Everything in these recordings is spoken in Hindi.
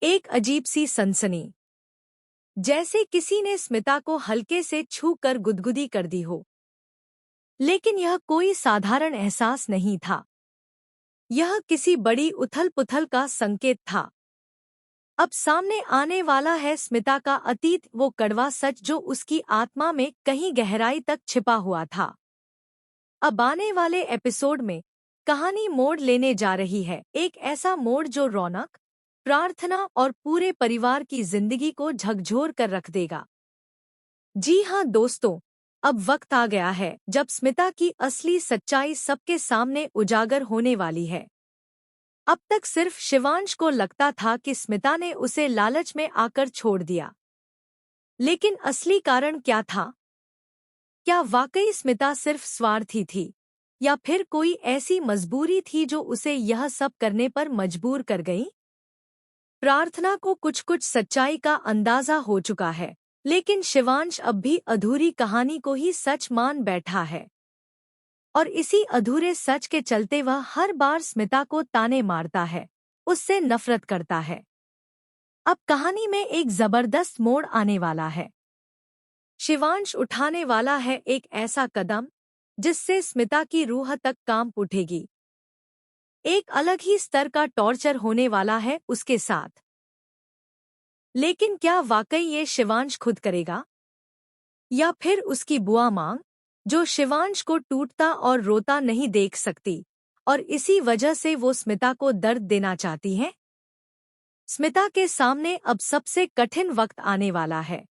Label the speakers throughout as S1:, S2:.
S1: एक अजीब सी सनसनी, जैसे किसी ने स्मिता को हल्के से छू कर गुदगुदी कर दी हो। लेकिन यह कोई साधारण एहसास नहीं था। यह किसी बड़ी उथल-पुथल का संकेत था। अब सामने आने वाला है स्मिता का अतीत, वो कड़वा सच जो उसकी आत्मा में कहीं गहराई तक छिपा हुआ था। अब आने वाले एपिसोड में कहानी मोड़ लेने जा रही है, एक ऐसा मोड़ जो रौनक, प्रार्थना और पूरे परिवार की जिंदगी को झकझोर कर रख देगा। जी हाँ दोस्तों, अब वक्त आ गया है जब स्मिता की असली सच्चाई सबके सामने उजागर होने वाली है। अब तक सिर्फ शिवांश को लगता था कि स्मिता ने उसे लालच में आकर छोड़ दिया। लेकिन असली कारण क्या था? क्या वाकई स्मिता सिर्फ स्वार्थी थी, या फिर कोई ऐसी मजबूरी थी जो उसे यह सब करने पर मजबूर कर गई? प्रार्थना को कुछ सच्चाई का अंदाजा हो चुका है, लेकिन शिवांश अब भी अधूरी कहानी को ही सच मान बैठा है। और इसी अधूरे सच के चलते वह हर बार स्मिता को ताने मारता है, उससे नफरत करता है। अब कहानी में एक जबरदस्त मोड़ आने वाला है। शिवांश उठाने वाला है एक ऐसा कदम जिससे स्मिता की रूह तक कांप उठेगी। एक अलग ही स्तर का टॉर्चर होने वाला है उसके साथ। लेकिन क्या वाकई ये शिवांश खुद करेगा, या फिर उसकी बुआ मांग, जो शिवांश को टूटता और रोता नहीं देख सकती और इसी वजह से वो स्मिता को दर्द देना चाहती है? स्मिता के सामने अब सबसे कठिन वक्त आने वाला है।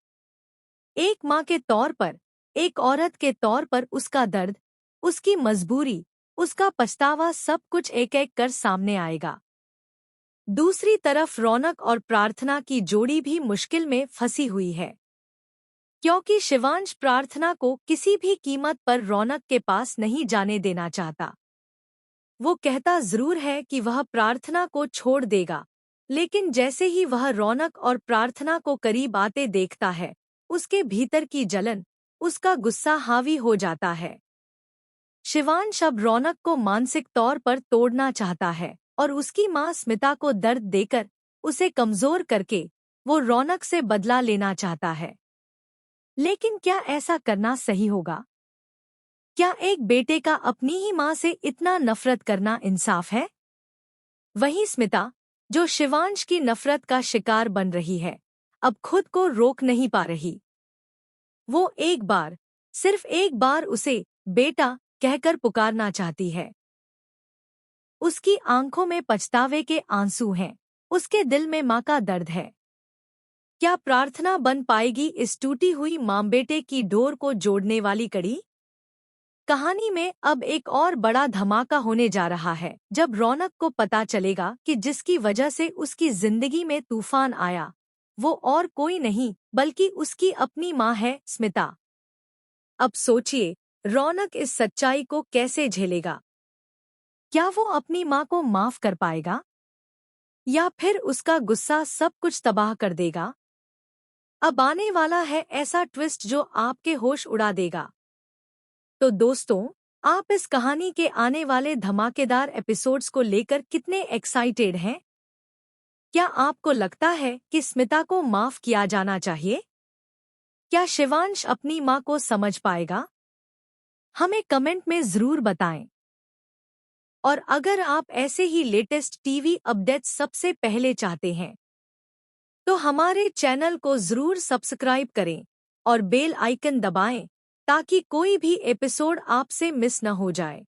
S1: एक माँ के तौर पर, एक औरत के तौर पर उसका दर्द, उसकी मजबूरी, उसका पछतावा सब कुछ एक-एक कर सामने आएगा। दूसरी तरफ रौनक और प्रार्थना की जोड़ी भी मुश्किल में फंसी हुई है, क्योंकि शिवांश प्रार्थना को किसी भी कीमत पर रौनक के पास नहीं जाने देना चाहता। वो कहता जरूर है कि वह प्रार्थना को छोड़ देगा, लेकिन जैसे ही वह रौनक और प्रार्थना को करीब आते देखता है, उसके भीतर की जलन, उसका गुस्सा हावी हो जाता है। शिवांश अब रौनक को मानसिक तौर पर तोड़ना चाहता है और उसकी मां स्मिता को दर्द देकर, उसे कमजोर करके, वो रौनक से बदला लेना चाहता है। लेकिन क्या ऐसा करना सही होगा? क्या एक बेटे का अपनी ही मां से इतना नफरत करना इंसाफ है? वहीं स्मिता, जो शिवांश की नफरत का शिकार बन रही है, अब खुद को रोक नहीं पा रही। वो एक बार, सिर्फ एक बार उसे बेटा कहकर पुकारना चाहती है। उसकी आंखों में पछतावे के आंसू हैं, उसके दिल में मां का दर्द है। क्या प्रार्थना बन पाएगी इस टूटी हुई मां बेटे की डोर को जोड़ने वाली कड़ी? कहानी में अब एक और बड़ा धमाका होने जा रहा है, जब रौनक को पता चलेगा कि जिसकी वजह से उसकी जिंदगी में तूफान आया, वो और कोई नहीं बल्कि उसकी अपनी मां है, स्मिता। अब सोचिए, रौनक इस सच्चाई को कैसे झेलेगा? क्या वो अपनी मां को माफ कर पाएगा, या फिर उसका गुस्सा सब कुछ तबाह कर देगा? अब आने वाला है ऐसा ट्विस्ट जो आपके होश उड़ा देगा। तो दोस्तों, आप इस कहानी के आने वाले धमाकेदार एपिसोड्स को लेकर कितने एक्साइटेड हैं? क्या आपको लगता है कि स्मिता को माफ किया जाना चाहिए? क्या शिवांश अपनी मां को समझ पाएगा? हमें कमेंट में जरूर बताएं। और अगर आप ऐसे ही लेटेस्ट टीवी अपडेट्स सबसे पहले चाहते हैं, तो हमारे चैनल को जरूर सब्सक्राइब करें और बेल आइकन दबाएं, ताकि कोई भी एपिसोड आपसे मिस न हो जाए।